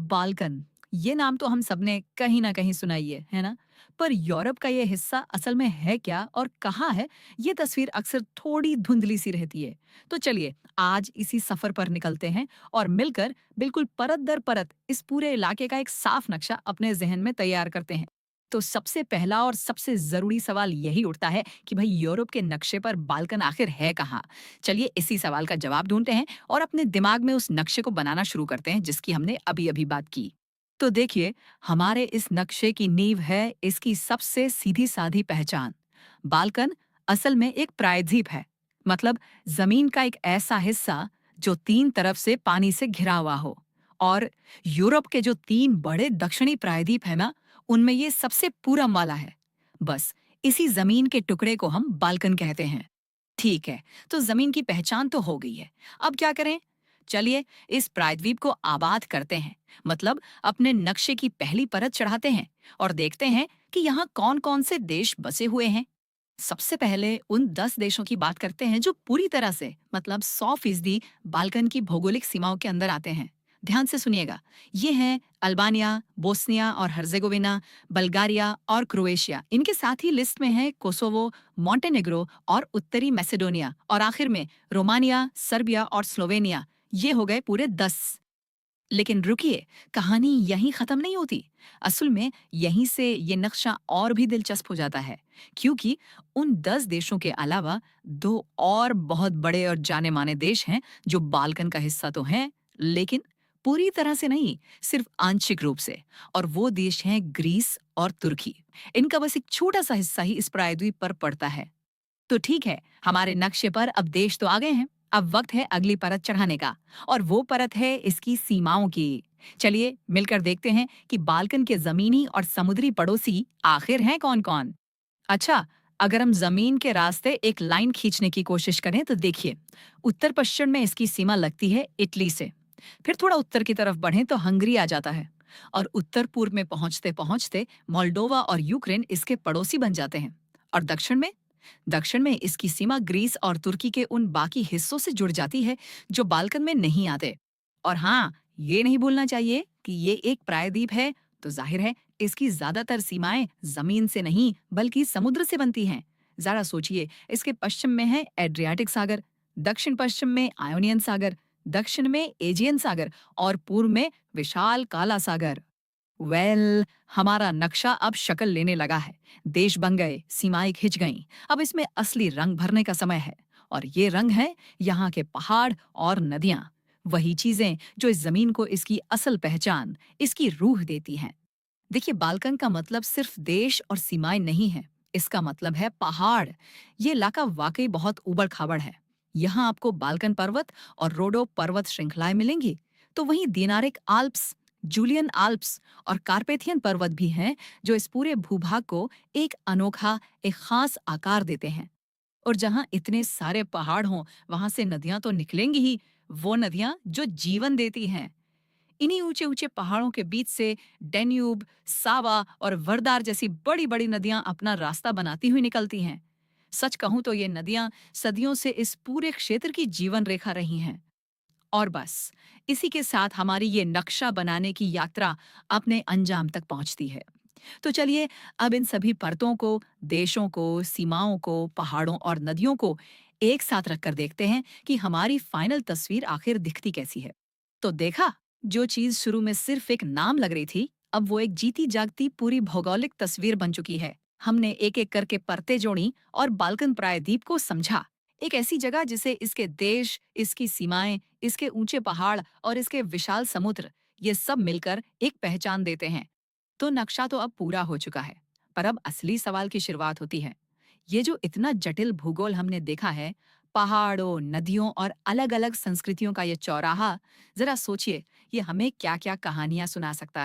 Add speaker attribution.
Speaker 1: Balkan, ये नाम तो हम सबने कहीं ना कहीं सुना ही है ना? पर यूरोप का ये हिस्सा असल में है क्या और कहाँ है, ये तस्वीर अक्सर थोड़ी धुंधली सी रहती है। तो चलिए, आज इसी सफर पर निकलते हैं और मिलकर बिल्कुल परत दर परत इस पूरे इलाके का एक साफ नक्शा अपने जहन में तैयार करते हैं। तो सबसे पहला और सबसे जरूरी सवाल यही उठता है कि भाई यूरोप के नक्शे पर बाल्कन आखिर है कहाँ। चलिए इसी सवाल का जवाब ढूंढते हैं और अपने दिमाग में उस नक्शे को बनाना शुरू करते हैं जिसकी हमने अभी अभी बात की। तो देखिए, हमारे इस नक्शे की नींव है इसकी सबसे सीधी साधी पहचान। बाल्कन असल में एक प्रायद्वीप है। मतलब जमीन का एक ऐसा हिस्सा जो तीन तरफ से पानी से घिरा हुआ हो। और यूरोप के जो तीन बड़े दक्षिणी प्रायद्वीप है ना, उनमें ये सबसे पूरब वाला है। बस इसी जमीन के टुकड़े को हम बाल्कन कहते हैं। ठीक है, तो जमीन की पहचान तो हो गई है। अब क्या करें? चलिए, इस प्रायद्वीप को आबाद करते हैं। मतलब अपने नक्शे की पहली परत चढ़ाते हैं और देखते हैं कि यहाँ कौन कौन से देश बसे हुए हैं। सबसे पहले उन 10 देशों की बात करते हैं जो पूरी तरह से मतलब 100% बाल्कन की भौगोलिक सीमाओं के अंदर आते हैं। ध्यान से सुनिएगा। ये हैं अल्बानिया, बोस्निया और हर्जेगोविना, बल्गारिया और क्रोएशिया। इनके साथ ही लिस्ट में है कोसोवो, मॉन्टेनेग्रो और उत्तरी मैसेडोनिया, और आखिर में रोमानिया, सर्बिया और स्लोवेनिया। ये हो गए पूरे 10। लेकिन रुकिए, कहानी यहीं खत्म नहीं होती। असल में यहीं से ये नक्शा और भी दिलचस्प हो जाता है, क्योंकि उन 10 देशों के अलावा दो और बहुत बड़े और जाने माने देश हैं जो बाल्कन का हिस्सा तो हैं, लेकिन पूरी तरह से नहीं, सिर्फ आंशिक रूप से। और वो देश हैं ग्रीस और तुर्की। इनका बस एक छोटा सा हिस्सा ही इस प्रायद्वीप पर पड़ता है। तो ठीक है, हमारे नक्शे पर अब देश तो आ गए हैं। अब वक्त है अगली परत चढ़ाने का, और वो परत है इसकी सीमाओं की। चलिए मिलकर देखते हैं कि बाल्कन के जमीनी और समुद्री पड़ोसी आखिर हैं कौन-कौन। अच्छा, अगर हम जमीन के रास्ते एक लाइन खींचने की कोशिश करें तो देखिए, उत्तर पश्चिम में इसकी सीमा लगती है इटली से। फिर थोड़ा उत्तर की तरफ बढ़ें तो हंगरी आ जाता है। और उत्तर पूर्व में पहुंचते पहुंचते मोल्डोवा और यूक्रेन इसके पड़ोसी बन जाते हैं। और दक्षिण में इसकी सीमा ग्रीस और तुर्की के उन बाकी हिस्सों से जुड़ जाती है जो बाल्कन में नहीं आते। और हाँ, ये नहीं भूलना चाहिए कि ये एक प्रायद्वीप है, तो जाहिर है इसकी ज्यादातर सीमाएं जमीन से नहीं बल्कि समुद्र से बनती हैं। जरा सोचिए, इसके पश्चिम में है एड्रियाटिक सागर, दक्षिण पश्चिम में आयोनियन सागर, दक्षिण में एजियन सागर और पूर्व में विशाल काला सागर। हमारा नक्शा अब शक्ल लेने लगा है। देश बन गए, सीमाएं खिंच गईं। अब इसमें असली रंग भरने का समय है। और ये रंग है यहाँ के पहाड़ और नदियां। वही चीजें जो इस जमीन को इसकी असल पहचान, इसकी रूह देती हैं। देखिए, बाल्कन का मतलब सिर्फ देश और सीमाएं नहीं है। इसका मतलब है पहाड़। ये इलाका वाकई बहुत उबड़ खाबड़ है। यहाँ आपको बाल्कन पर्वत और रोडो पर्वत श्रृंखलाएं मिलेंगी। तो वहीं दिनारिक आल्प्स, जूलियन आल्प्स और कार्पेथियन पर्वत भी हैं जो इस पूरे भूभाग को एक अनोखा, एक खास आकार देते हैं। और जहाँ इतने सारे पहाड़ हों, वहां से नदियां तो निकलेंगी ही। वो नदियां जो जीवन देती हैं। इन्हीं ऊंचे ऊंचे पहाड़ों के बीच से डेन्यूब, सावा और वरदार जैसी बड़ी बड़ी नदियां अपना रास्ता बनाती हुई निकलती हैं। सच कहूं तो ये नदियां सदियों से इस पूरे क्षेत्र की जीवन रेखा रही हैं। और बस इसी के साथ हमारी ये नक्शा बनाने की यात्रा अपने अंजाम तक पहुंचती है। तो चलिए, अब इन सभी परतों को, देशों को, सीमाओं को, पहाड़ों और नदियों को एक साथ रखकर देखते हैं कि हमारी फाइनल तस्वीर आखिर दिखती कैसी है। तो देखा, जो चीज शुरू में सिर्फ एक नाम लग रही थी, अब वो एक जीती जागती पूरी भौगोलिक तस्वीर बन चुकी है। हमने एक एक करके परतें जोड़ी और बाल्कन प्रायद्वीप को समझा। एक ऐसी जगह जिसे इसके देश, इसकी सीमाएं, इसके ऊंचे पहाड़ और इसके विशाल समुद्र, ये सब मिलकर एक पहचान देते हैं। तो नक्शा तो अब पूरा हो चुका है, पर अब असली सवाल की शुरुआत होती है। ये जो इतना जटिल भूगोल हमने देखा है, पहाड़ों, नदियों और अलग-अलग संस्कृतियों का ये चौराहा, जरा सोचिए, ये हमें क्या-क्या कहानियां सुना सकता है।